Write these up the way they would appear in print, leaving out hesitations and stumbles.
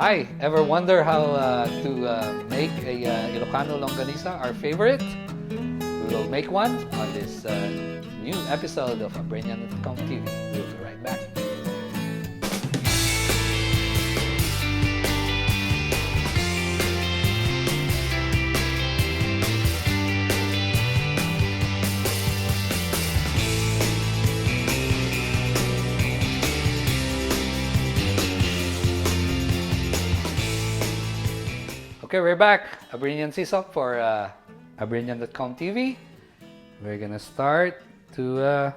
Hi, ever wonder how to make a Ilocano Longganisa, our favorite? We will make one on this new episode of AbrenianDotCom TV. We'll be right back. Okay, we're back. Abrenian Sisok for AbrenianDotCom TV. We're gonna start to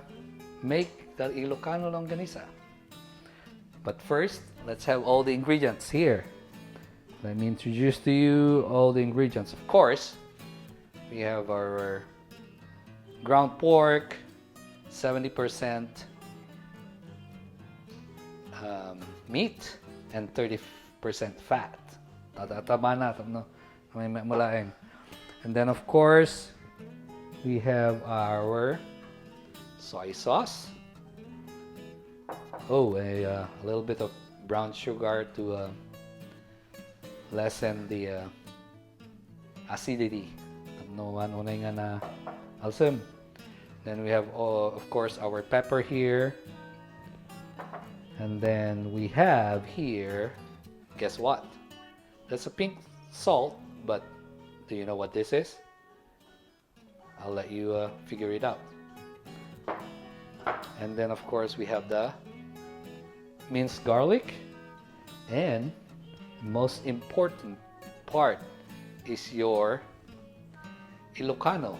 make the Ilocano Longganisa. But first, let's have all the ingredients here. Let me introduce to you all the ingredients. Of course, we have our ground pork, 70% meat, and 30% fat. Tama na, no? May mulaing. And then of course, we have our soy sauce. Oh, a little bit of brown sugar to lessen the acidity. No one nga na alsem. Then we have, of course, our pepper here. And then we have here, guess what? That's a pink salt, but do you know what this is? I'll let you figure it out. And then of course we have the minced garlic, and most important part is your Ilocano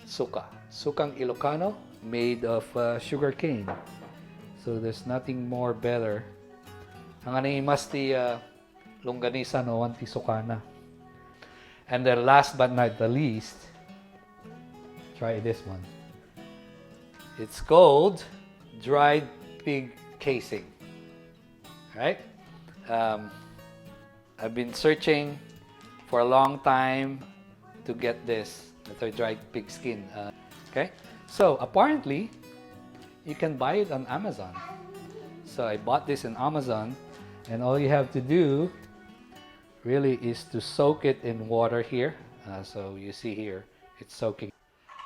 sukang Ilocano made of sugar cane. So there's nothing more better. Ang animas ti longganisa no wanti sukana. And then last but not the least, try this one. It's called dried pig casing. Right? I've been searching for a long time to get this. It's dried pig skin. Okay? So apparently, you can buy it on Amazon. So I bought this in Amazon. And all you have to do really is to soak it in water here. So you see here, it's soaking.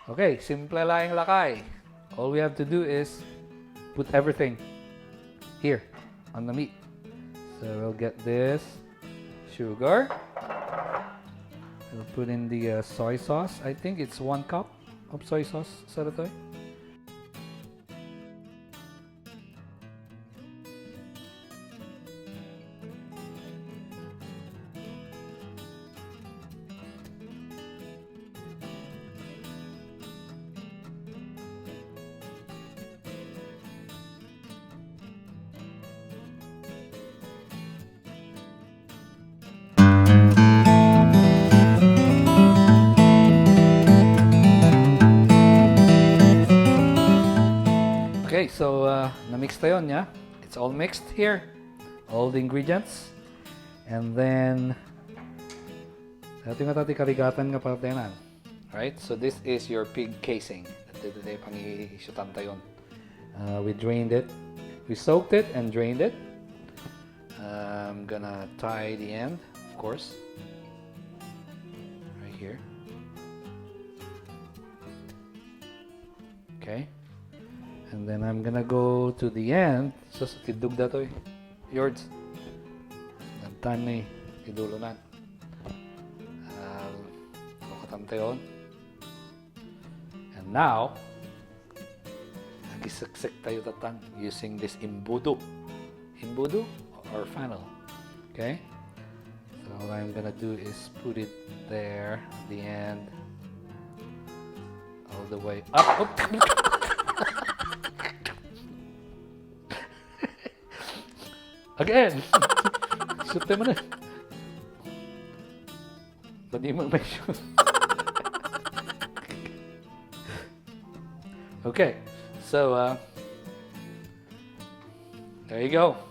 Okay, simple lang lakay. All we have to do is put everything here on the meat. So we'll get this sugar. We'll put in the soy sauce. I think it's 1 cup of soy sauce. Saratoy. Okay, so na-mix tayo niya. It's all mixed here. All the ingredients. And then ating atati karigatan nga partenan. Right? So this is your pig casing. We drained it. We soaked it and drained it. I'm gonna tie the end, of course. Right here. Okay. And then I'm gonna go to the end. So, tidug da to eh. Yours. Nantan na eh. Tidulo na. Lokatantayon. And now, nagisaksik tayo tatan using this imbudo. Imbudo or funnel. Okay? So all I'm gonna do is put it there at the end. All the way up. Oh. Again! Shoot mo na. Ba't di mo may shoot? Okay. So, there you go.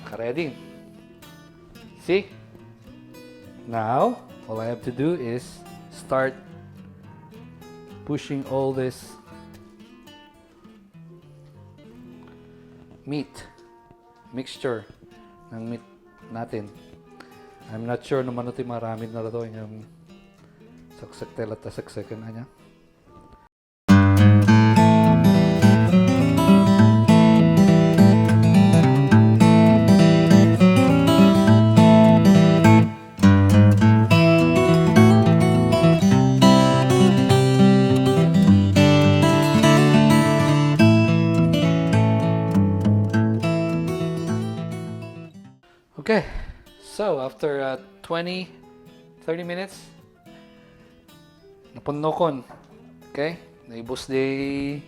Naka-ready. See? Now, all I have to do is start pushing all this meat mixture ng meat natin. I'm not sure naman ito marami na ito yung saksak tela ta saksakan anya. Okay, so after 20-30 minutes, napunokon. Okay, naibos di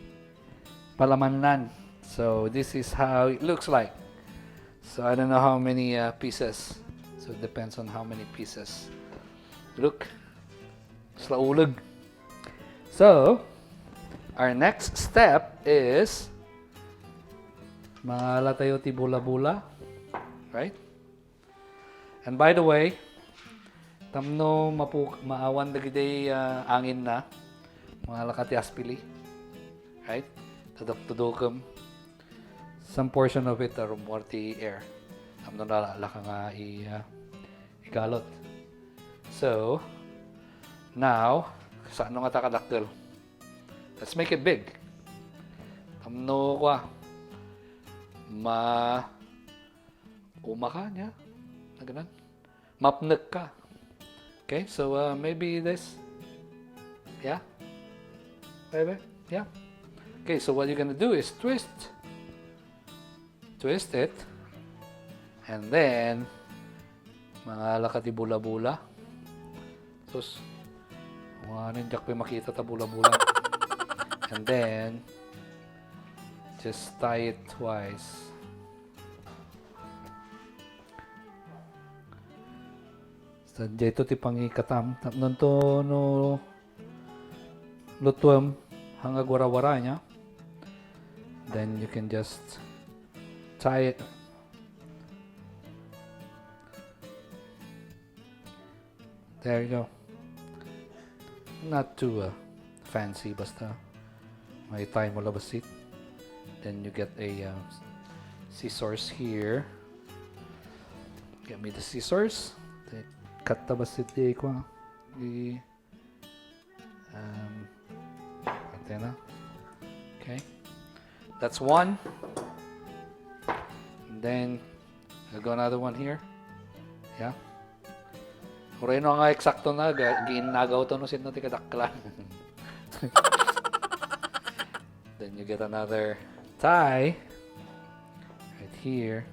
palamanan. So this is how it looks like. So I don't know how many pieces. So it depends on how many pieces. Look, slaulag. So our next step is maala tayo ti bula-bula, right? And by the way, tamno maawan dagiti angin na mga lakati aspili, right? Tudok-tudokem. Some portion of it are more the air. Tamno na laka nga igalot. So now, saan nga takadakkel? Let's make it big. Tamno kwa umaka niya. Ganun. Mapnek ka. Okay, so maybe this. Yeah? Maybe? Yeah? Okay, so what you're gonna do is twist it, and then mga lakati bula-bula. Sus, ano yung jak pa makita ta bula-bula. And then just tie it twice. So, dito ti pangikatam. Nanto no lutuam hanggang wara-wara niya. Then you can just tie it. There you go. Not too fancy, basta may tie mo labasit. Then you get a scissors here. Get me the scissors. Cut the basit di ko di antena. Okay, that's one. And then I'll go another one here. Yeah. Uri no nga eksakto na ginagaw to no sin no ti kadaklan. Then you get another tie right here.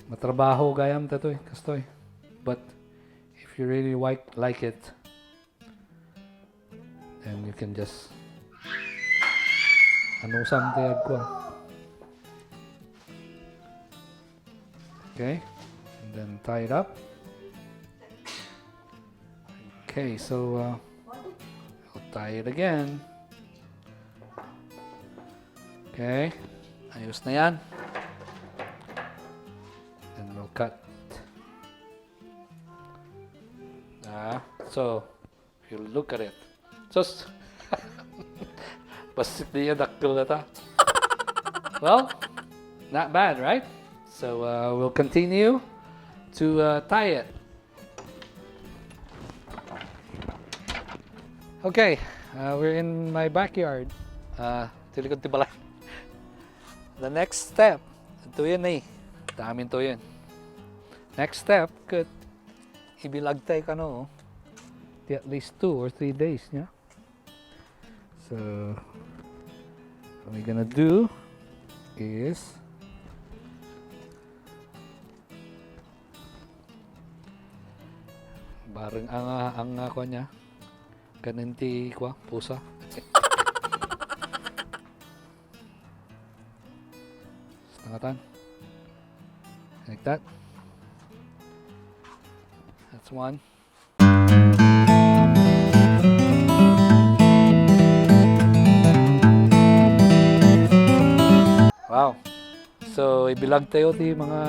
Matrabaho gayam tatoy kastoy, but if you really like it, then you can just anusam tayag ko. Okay, and then tie it up. Okay, so I'll tie it again. Okay, ayos na yan. Cut. So if you look at it, just basit niya dakil na ta. Well, not bad, right? So we'll continue to tie it. Okay, we're in my backyard. Tilikod ti balay. The next step, ito yun eh. Damin to yun. Next step, could ibilagtay ka no, at least 2 or 3 days, yeah? So, what we're gonna do is bareng ang ko niya kanenti kwa pusa. Setengahtan. Like that. That's one. Wow. So, ibilag tayo ti mga,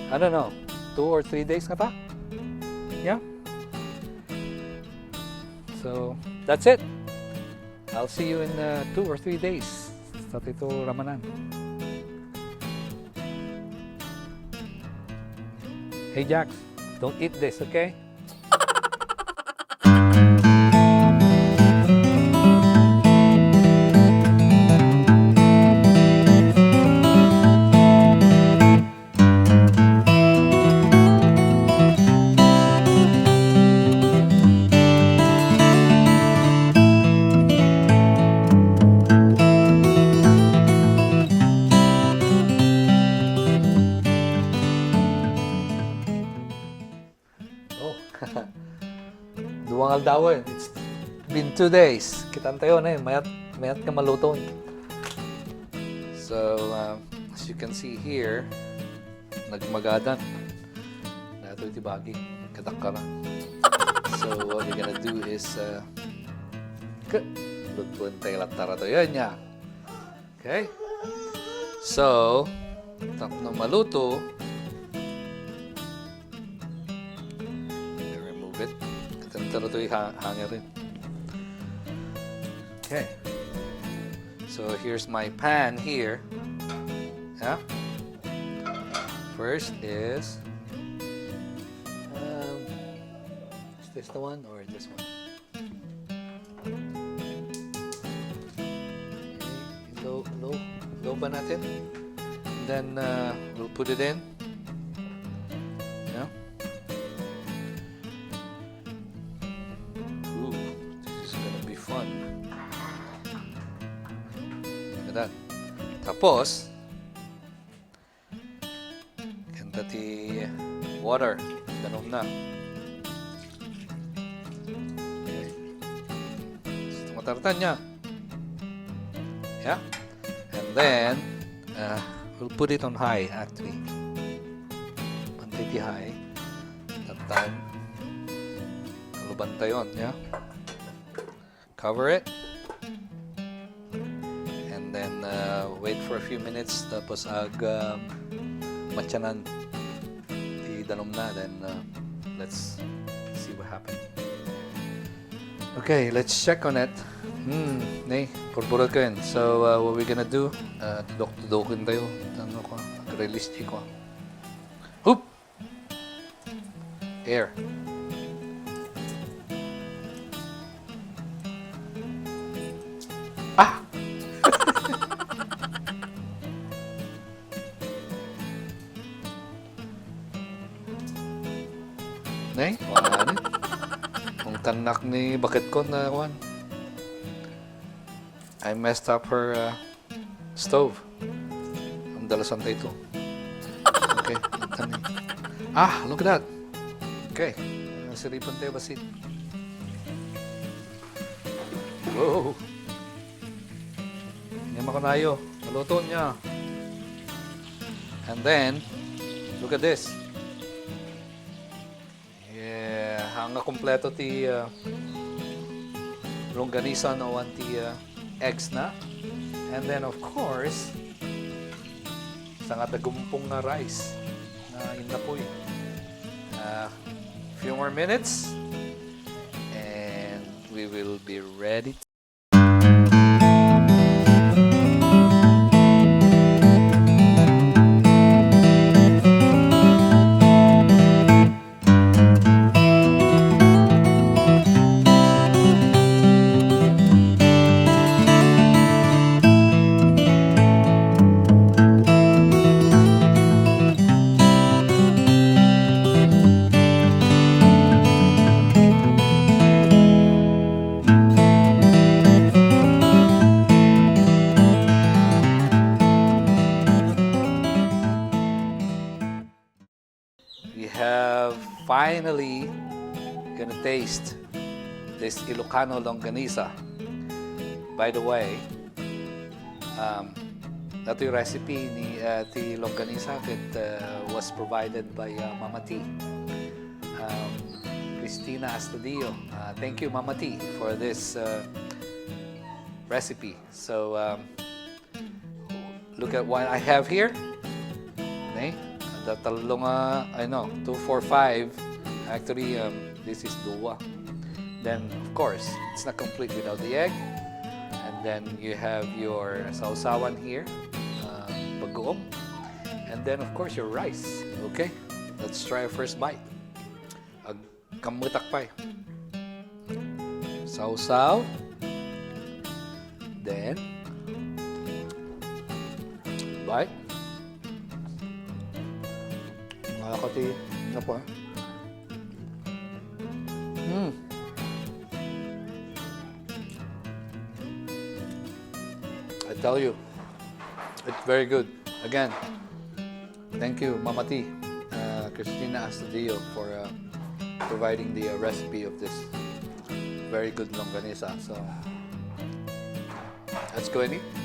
I don't know, 2 or 3 days na ta? Yeah? So, that's it. I'll see you in 2 or 3 days. sa Tito Ramanan. Hey Jax, don't eat this, okay? Duwang aldawan. It's been 2 days. Kitaan tayo na yun. Mayat ka maluto. So, as you can see here, nagmagadan. Nato iti bagi. Kadakara. So, what we're gonna do is, lutuin tayo latara to. Yan niya. Okay? So, tap na maluto, remove it. Tara ito hangin rin. Okay. So here's my pan here. Yeah. First is this the one or this one? Okay. Low ba natin? And then we'll put it in. Yeah. Fun. Look at that. Tapos, ganda ti water. Danom na. Okay. So, matartan niya. Yeah. And then, we'll put it on high actually. Pantay ti high. Tartan. Kalubanta yun. Yeah. Cover it and then wait for a few minutes tapos matyanan di danom na, then let's see what happened. Okay, let's check on it. Purpura ko yun. So what we're gonna do, tudok-tudokin tayo. Ano ko, release ko. Hoop! Air. Nay, wala. Ang tanak ni bakit ko na kuwan. I messed up her stove. Ang dalasan tayo ito. Okay, look at that. Okay, siripan tayo basit. Whoa! Hindi makanayo. Maluto niya. And then, look at this. Ang kompleto ti longganisa no one ti eggs na, and then of course sa nga tagumpong na rice na inapoy. Few more minutes and we will be ready. We have finally gonna taste this Ilocano Longganisa. By the way, that yung recipe ni ti Longganisa that was provided by Mama T, Cristina Astadio. Thank you, Mama T, for this recipe. So look at what I have here. Okay? The talong, 2, 4, 5. Actually, this is duwa. Then, of course, it's not complete without the egg. And Then you have your sausawan here, bagoong. And then of course your rice. Okay, let's try our first bite. Kamutakpay. Sausaw. Then bite. Nakakati na po. I tell you, it's very good. Again, thank you, Mama T, Christina Astadio, for providing the recipe of this very good longganisa. So let's go and eat.